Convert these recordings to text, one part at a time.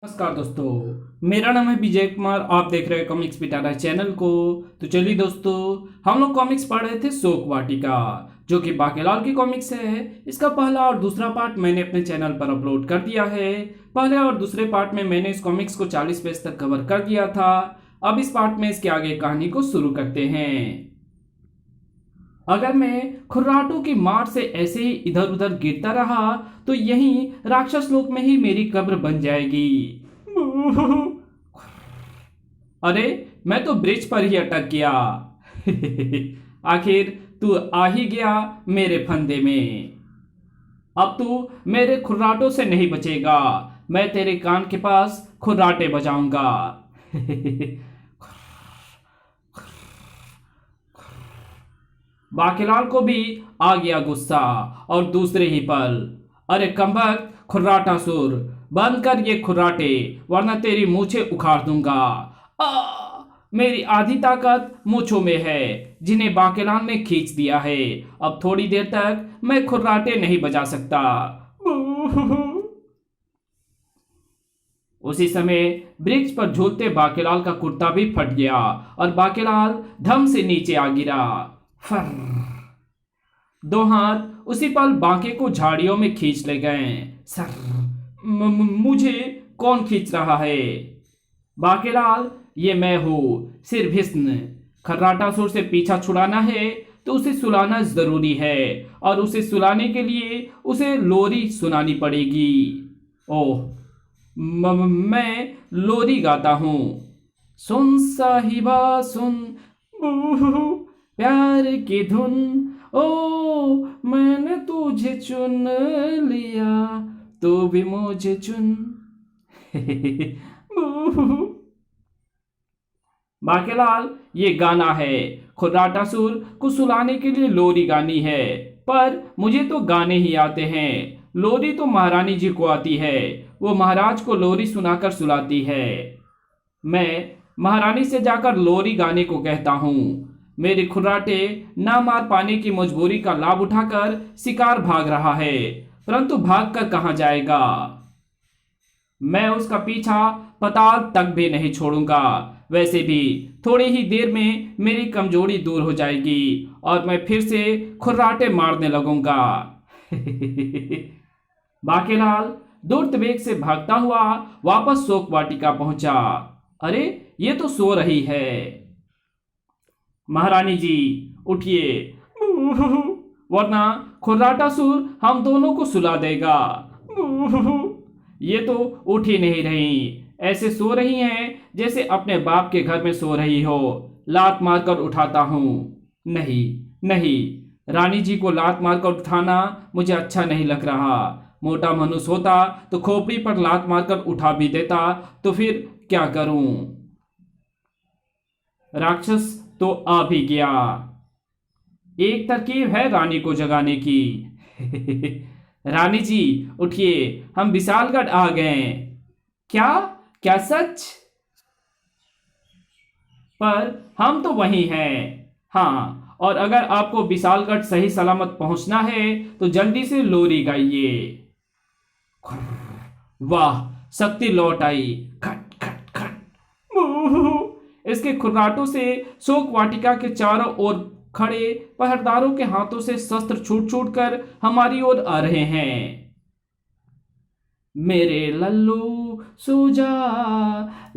नमस्कार दोस्तों, मेरा नाम है विजय कुमार। आप देख रहे हैं कॉमिक्स पिटारा चैनल को। तो चलिए दोस्तों, हम लोग कॉमिक्स पढ़ रहे थे शोक वाटिका, जो कि बाकेलाल की कॉमिक्स है। इसका पहला और दूसरा पार्ट मैंने अपने चैनल पर अपलोड कर दिया है। पहले और दूसरे पार्ट में मैंने इस कॉमिक्स को 40 पेज तक कवर कर दिया था। अब इस पार्ट में इसके आगे कहानी को शुरू करते हैं। अगर मैं खुर्राटों की मार से ऐसे ही इधर उधर गिरता रहा तो यहीं राक्षस लोक में ही मेरी कब्र बन जाएगी। अरे, मैं तो ब्रिज पर ही अटक गया। आखिर तू आ ही गया मेरे फंदे में। अब तू मेरे खुर्राटों से नहीं बचेगा। मैं तेरे कान के पास खुर्राटे बजाऊंगा। बाकीलाल को भी आ गया गुस्सा और दूसरे ही पल, अरे कमबख्त खुर्राटासुर, बंद कर ये खुर्राटे वरना तेरी मूछें उखाड़ दूंगा। मेरी आधी ताकत मूछों में है जिन्हें बाकीलाल ने खींच दिया है। अब थोड़ी देर तक मैं खुर्राटे नहीं बजा सकता। उसी समय वृक्ष पर झूलते बाकीलाल का कुर्ता भी फट गया और बाकीलाल धम से नीचे आ गिरा। फर दो हाथ उसी पल बांके को झाड़ियों में खींच ले गए। सर मुझे कौन खींच रहा है? बाकीलाल, ये मैं हूं, सिर भिस्न। खर्राटासुर से पीछा छुड़ाना है तो उसे सुलाना जरूरी है, और उसे सुलाने के लिए उसे लोरी सुनानी पड़ेगी। ओह, मैं लोरी गाता हूं। सुन साहिबा सुन, प्यार की धुन, ओ मैंने तुझे चुन लिया, तू भी मुझे चुन। बाकेलाल, ये गाना है। खुर्राटासुर को सुलाने के लिए लोरी गानी है, पर मुझे तो गाने ही आते हैं। लोरी तो महारानी जी को आती है, वो महाराज को लोरी सुनाकर सुलाती है। मैं महारानी से जाकर लोरी गाने को कहता हूँ। मेरे खुर्राटे ना मार पाने की मजबूरी का लाभ उठाकर शिकार भाग रहा है, परंतु भाग कर कहां जाएगा? मैं उसका पीछा पताल तक भी नहीं छोड़ूंगा। वैसे भी थोड़ी ही देर में मेरी कमजोरी दूर हो जाएगी और मैं फिर से खुर्राटे मारने लगूंगा। बाकेलाल दुर्त वेग से भागता हुआ वापस शोक वाटिका पहुंचा। अरे, ये तो सो रही है। महारानी जी, उठिए, वरना खुर्राटासुर हम दोनों को सुला देगा। ये तो उठ ही नहीं रही, ऐसे सो रही हैं जैसे अपने बाप के घर में सो रही हो। लात मारकर उठाता हूं। नहीं नहीं, रानी जी को लात मारकर उठाना मुझे अच्छा नहीं लग रहा। मोटा मनुष्य होता तो खोपड़ी पर लात मारकर उठा भी देता, तो फिर क्या करूं? राक्षस तो आ भी गया। एक तरकीब है रानी को जगाने की। रानी जी, उठिए, हम विशालगढ़ आ गए। क्या? क्या सच? पर हम तो वहीं हैं। हाँ, और अगर आपको विशालगढ़ सही सलामत पहुंचना है तो जल्दी से लोरी गाइए। वाह, शक्ति लौट आई। खट खट खट। इसके खुर्राटों से शोक वाटिका के चारों ओर खड़े पहरेदारों के हाथों से शस्त्र छूट छूट कर हमारी ओर आ रहे हैं। मेरे लल्लू सो जा,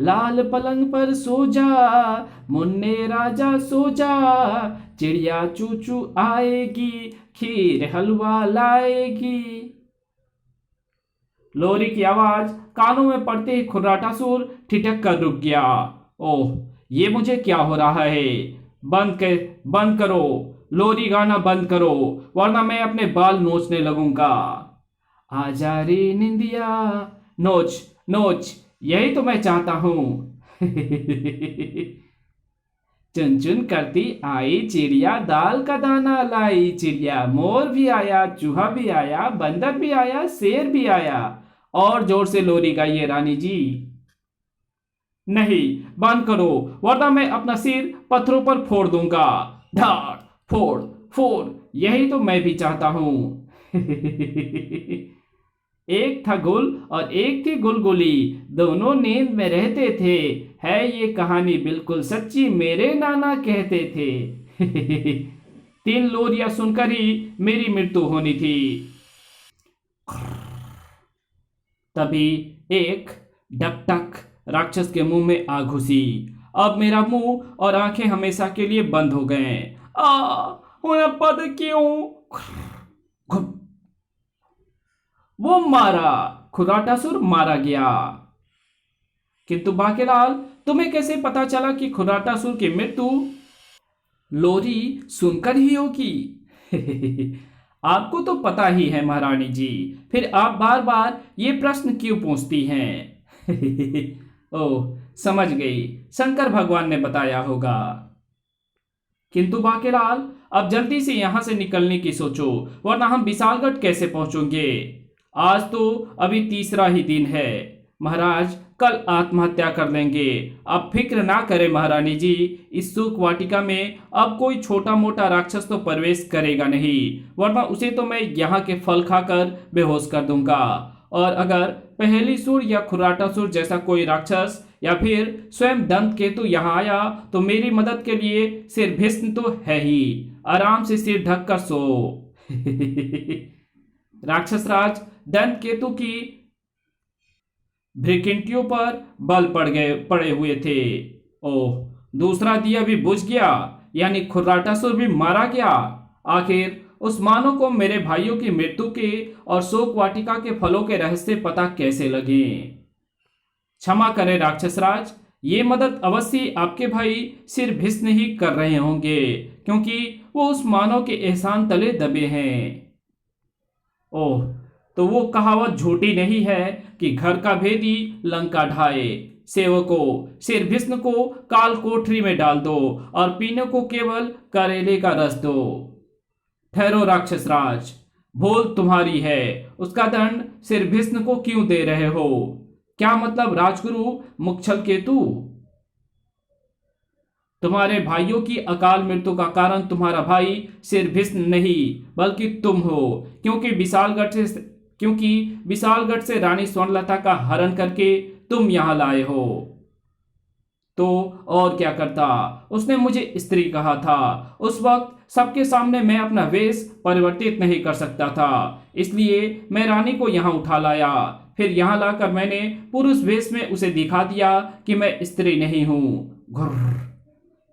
लाल पलंग पर सो जा, मुन्ने राजा सो जा, चिड़िया चूचू आएगी, खीर हलवा लाएगी। लोरी की आवाज कानों में पड़ते ही खुर्राटासुर ठिठक कर रुक गया। ओह, ये मुझे क्या हो रहा है? बंद करो, लोरी गाना बंद करो, वरना मैं अपने बाल नोचने लगूंगा। आजा रे निंदिया, नोच नोच, यही तो मैं चाहता हूं। चुन चुन करती आई चिड़िया, दाल का दाना लाई चिड़िया, मोर भी आया, चूहा भी आया, बंदर भी आया, शेर भी आया। और जोर से लोरी गाइए रानी जी। नहीं, बंद करो, वरना मैं अपना सिर पत्थरों पर फोड़ दूंगा। धाड़ फोड़ फोड़, यही तो मैं भी चाहता हूं। एक था गुल और एक थी गुलगुली, दोनों नींद में रहते थे। है ये कहानी बिल्कुल सच्ची, मेरे नाना कहते थे। तीन लोरियां सुनकर ही मेरी मृत्यु होनी थी। तभी एक डकटक राक्षस के मुंह में आ घुसी। अब मेरा मुंह और आंखें हमेशा के लिए बंद हो गए। आ उन्हें पद क्यों? वो मारा, खुराटासुर मारा गया। किंतु बाकेलाल, तुम्हें कैसे पता चला कि खुराटासुर की मृत्यु लोरी सुनकर ही होगी? आपको तो पता ही है महारानी जी, फिर आप बार बार ये प्रश्न क्यों पूछती हैं? ओह, समझ गई, शंकर भगवान ने बताया होगा। किंतु बाकेलाल, अब जल्दी से यहां से निकलने की सोचो, वरना हम विशालगढ़ कैसे पहुंचेंगे? आज तो अभी तीसरा ही दिन है। महाराज कल आत्महत्या कर लेंगे। आप फिक्र ना करें महारानी जी, इस सुख वाटिका में अब कोई छोटा मोटा राक्षस तो प्रवेश करेगा नहीं, वरना उसे तो मैं यहाँ के फल खाकर बेहोश कर दूंगा। और अगर पहेलीसुर या खुराटासुर जैसा कोई राक्षस या फिर स्वयं दंत केतु यहाँ आया तो मेरी मदद के लिए सिर भीष्म तो है ही। आराम से सिर ढक कर सो। राक्षस राज दंत केतु की भ्रिकिंटियों पर बल पड़े हुए थे। ओह, दूसरा दिया भी बुझ गया, यानी खुर्राटासुर भी मारा गया। आखिर उस मानव को मेरे भाइयों की मृत्यु के और शोक वाटिका के फलों के रहस्य पता कैसे लगे? क्षमा करें राक्षस राज, ये मदद अवश्य आपके भाई सिर भीष्म ही कर रहे होंगे, क्योंकि वो उस मानव के एहसान तले दबे हैं। ओह, तो वो कहावत झूठी नहीं है कि घर का भेदी लंका ढाए। सेवकों, सिर भीष्म को काल कोठरी में डाल दो और पीने को केवल करेले का रस दो। ठहरो राक्षस राज, भूल तुम्हारी है, उसका दंड सिर भीष्म को क्यों दे रहे हो? क्या मतलब राजगुरु मुच्छल केतु? तुम्हारे भाइयों की अकाल मृत्यु का कारण तुम्हारा भाई सिर भीष्म नहीं बल्कि तुम हो, क्योंकि विशालगढ़ से रानी स्वर्णलता का हरण करके तुम यहां लाए हो। तो और क्या करता? उसने मुझे स्त्री कहा था। उस वक्त सबके सामने मैं अपना वेश परिवर्तित नहीं कर सकता था, इसलिए मैं रानी को यहां उठा लाया। फिर यहां लाकर मैंने पुरुष वेश में उसे दिखा दिया कि मैं स्त्री नहीं हूं। घुर्र,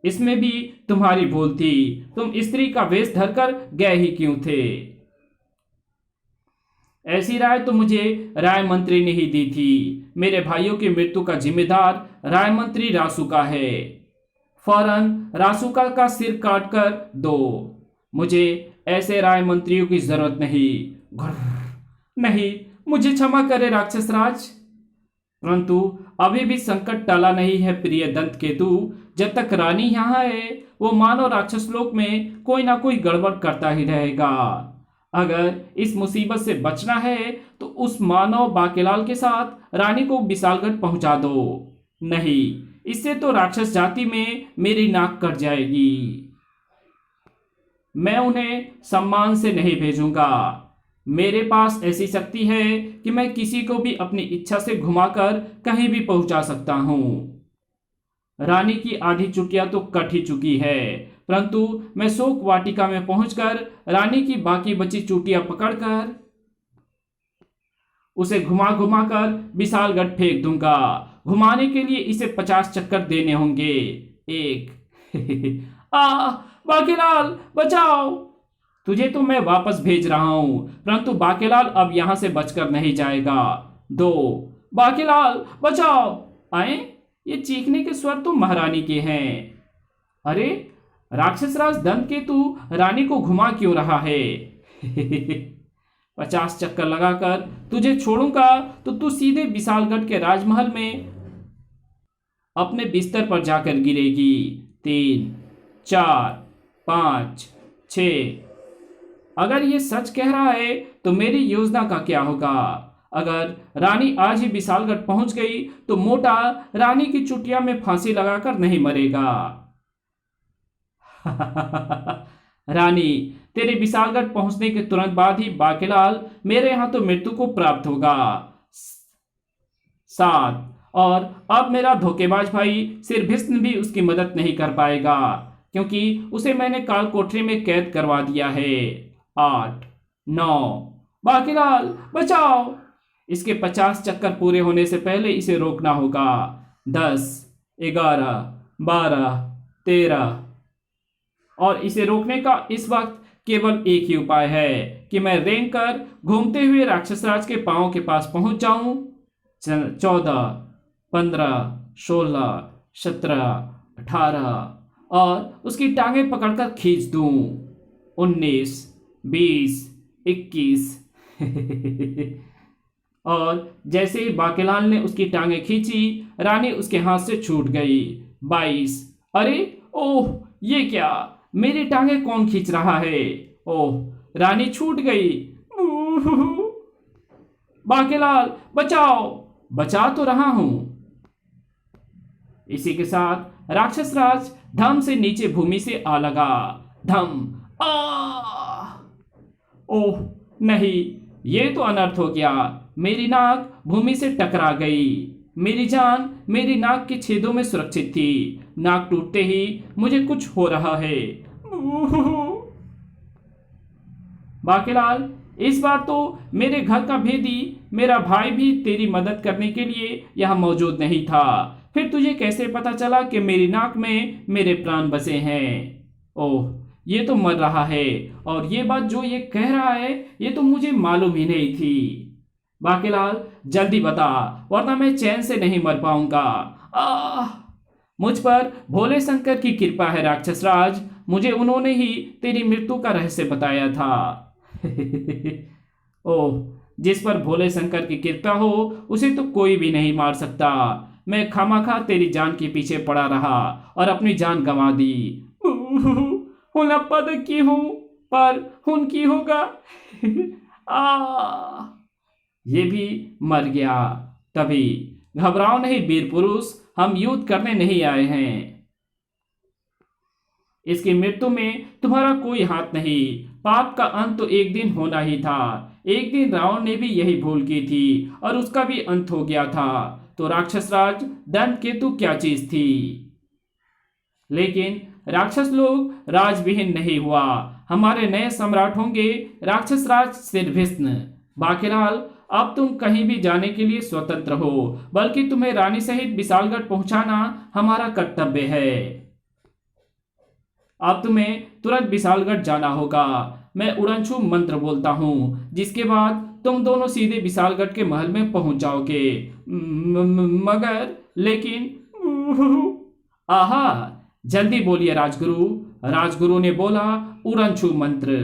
इसमें भी तुम्हारी भूल थी। तुम स्त्री का वेश धरकर गए ही क्यों थे? ऐसी राय तो मुझे राय मंत्री ने ही दी थी। मेरे भाइयों की मृत्यु का जिम्मेदार राय मंत्री रासुका है। फौरन रासुका का सिर काट कर दो। मुझे ऐसे राय मंत्रियों की जरूरत नहीं। नहीं, मुझे क्षमा करे राक्षस राज, परंतु अभी भी संकट टला नहीं है प्रिय दंत केतु। जब तक रानी यहाँ है वो मानव राक्षस लोक में कोई ना कोई गड़बड़ करता ही रहेगा। अगर इस मुसीबत से बचना है तो उस मानव बाकेलाल के साथ रानी को विशालगढ़ पहुंचा दो, नहीं इससे तो राक्षस जाति में मेरी नाक कट जाएगी। मैं उन्हें सम्मान से नहीं भेजूंगा। मेरे पास ऐसी शक्ति है कि मैं किसी को भी अपनी इच्छा से घुमाकर कहीं भी पहुंचा सकता हूं। रानी की आधी चुटिया तो कट ही चुकी है, परंतु मैं शोक वाटिका में पहुंचकर रानी की बाकी बची चुटिया पकड़कर उसे घुमा घुमा कर विशालगढ़ फेंक दूंगा। घुमाने के लिए इसे 50 चक्कर देने होंगे। एक बाकेलाल बचाओ, तुझे तो मैं वापस भेज रहा हूं, परंतु बाकेलाल अब यहां से बचकर नहीं जाएगा। 2 बाकेलाल बचाओ। आए, ये चीखने के स्वर तो महारानी के हैं। अरे राक्षस राज दंत केतु रानी को घुमा क्यों रहा है? 50 चक्कर लगाकर तुझे छोड़ूंगा तो तू सीधे विशालगढ़ के राजमहल में अपने बिस्तर पर जाकर गिरेगी। 3 4 5 6। अगर ये सच कह रहा है तो मेरी योजना का क्या होगा? अगर रानी आज ही विशालगढ़ पहुंच गई तो मोटा रानी की चुटिया में फांसी लगाकर नहीं मरेगा। रानी, तेरे विशालगढ़ पहुंचने के तुरंत बाद ही बाकेलाल मेरे यहाँ तो मृत्यु को प्राप्त होगा। 7 और अब मेरा धोखेबाज भाई सिरभिस्न भी उसकी मदद नहीं कर पाएगा क्योंकि उसे मैंने काल कोठरी में कैद करवा दिया है। 8 9 बाकेलाल बचाओ। इसके 50 चक्कर पूरे होने से पहले इसे रोकना होगा। 10 11 12 13 और इसे रोकने का इस वक्त केवल एक ही उपाय है कि मैं रेंग कर घूमते हुए राक्षसराज के पांव के पास पहुंच जाऊं। 14 15 16 17 18 और उसकी टांगें पकड़कर खींच दूं। 19 20 21 और जैसे ही बाकेलाल ने उसकी टांगें खींची रानी उसके हाथ से छूट गई। 22 अरे ओह ये क्या, मेरी टांगें कौन खींच रहा है? ओह रानी छूट गई। बाकेलाल बचाओ। बचा तो रहा हूं। इसी के साथ राक्षस राज धम से नीचे भूमि से आ लगा। धम आ ओह नहीं, ये तो अनर्थ हो गया। मेरी नाक भूमि से टकरा गई। मेरी जान मेरी नाक के छेदों में सुरक्षित थी। नाक टूटते ही मुझे कुछ हो रहा है। बाकेलाल इस बार तो मेरे घर का भेदी मेरा भाई भी तेरी मदद करने के लिए यहां मौजूद नहीं था। फिर तुझे कैसे पता चला कि मेरी नाक में मेरे प्राण बसे हैं? ओह ये तो मर रहा है और ये बात जो ये कह रहा है ये तो मुझे मालूम ही नहीं थी। बाकेलाल जल्दी बता वरना मैं चैन से नहीं मर पाऊंगा। मुझ पर भोले शंकर की कृपा है राक्षस राज, मुझे उन्होंने ही तेरी मृत्यु का रहस्य बताया था। ओह जिस पर भोले शंकर की कृपा हो उसे तो कोई भी नहीं मार सकता। मैं खामाखा तेरी जान के पीछे पड़ा रहा और अपनी जान गंवा दी। हुनप्पा की हूं पर हुन की होगा। ये भी मर गया। तभी घबराओ नहीं वीर पुरुष, हम युद्ध करने नहीं आए हैं। इसकी मृत्यु में तुम्हारा कोई हाथ नहीं। पाप का अंत तो एक दिन होना ही था। एक दिन रावण ने भी यही भूल की थी और उसका भी अंत हो गया था। तो राक्षस राज दंतकेतु क्या चीज थी? लेकिन राक्षस लोग राजविहीन नहीं हुआ। हमारे नए सम्राट होंगे राक्षस राज सिरभिस्न। बाकेलाल अब तुम कहीं भी जाने के लिए स्वतंत्र हो, बल्कि तुम्हें रानी सहित विशालगढ़ पहुंचाना हमारा कर्तव्य है। अब तुम्हें तुरंत विशालगढ़ जाना होगा। मैं उड़नछू मंत्र बोलता हूं जिसके बाद तुम दोनों सीधे विशालगढ़ के महल में पहुंच जाओगे। मगर लेकिन आहा जल्दी बोलिए राजगुरु। राजगुरु ने बोला उड़नछू मंत्र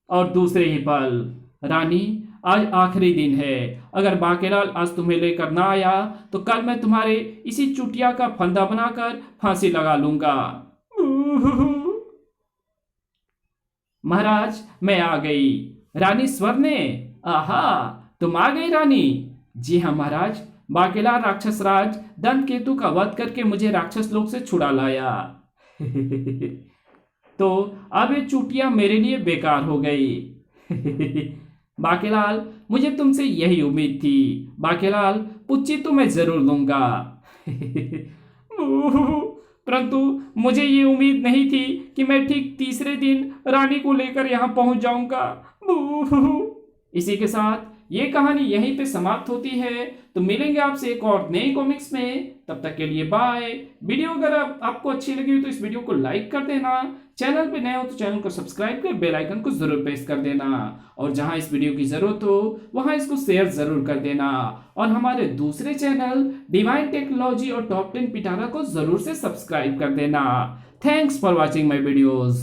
और दूसरे ही पल रानी आज आखिरी दिन है। अगर बाकेलाल आज तुम्हें लेकर ना आया तो कल मैं तुम्हारे इसी चुटिया का फंदा बनाकर फांसी लगा लूंगा। महाराज मैं आ गई। रानी स्वर्ण। आहा तुम आ गई रानी। जी हाँ महाराज, बाकेलाल राक्षस राज दंतकेतु का वध करके मुझे राक्षस लोक से छुड़ा लाया। तो अब ये चुटिया मेरे लिए बेकार हो गई। बाकेलाल मुझे तुमसे यही उम्मीद थी। बाकेलाल पुच्ची तो मैं जरूर लूंगा। परंतु मुझे ये उम्मीद नहीं थी कि मैं ठीक तीसरे दिन रानी को लेकर यहाँ पहुंच जाऊंगा। इसी के साथ ये कहानी यहीं पे समाप्त होती है। तो मिलेंगे आपसे एक और नई कॉमिक्स में, तब तक के लिए बाय। वीडियो अगर आपको अच्छी लगी हो तो इस वीडियो को लाइक कर देना। चैनल पे नए हो तो चैनल को सब्सक्राइब कर बेल आइकन को जरूर प्रेस कर देना और जहां इस वीडियो की जरूरत हो वहां इसको शेयर जरूर कर देना और हमारे दूसरे चैनल डिवाइन टेक्नोलॉजी और टॉप 10 पिटारा को जरूर से सब्सक्राइब कर देना। Thanks for watching my videos.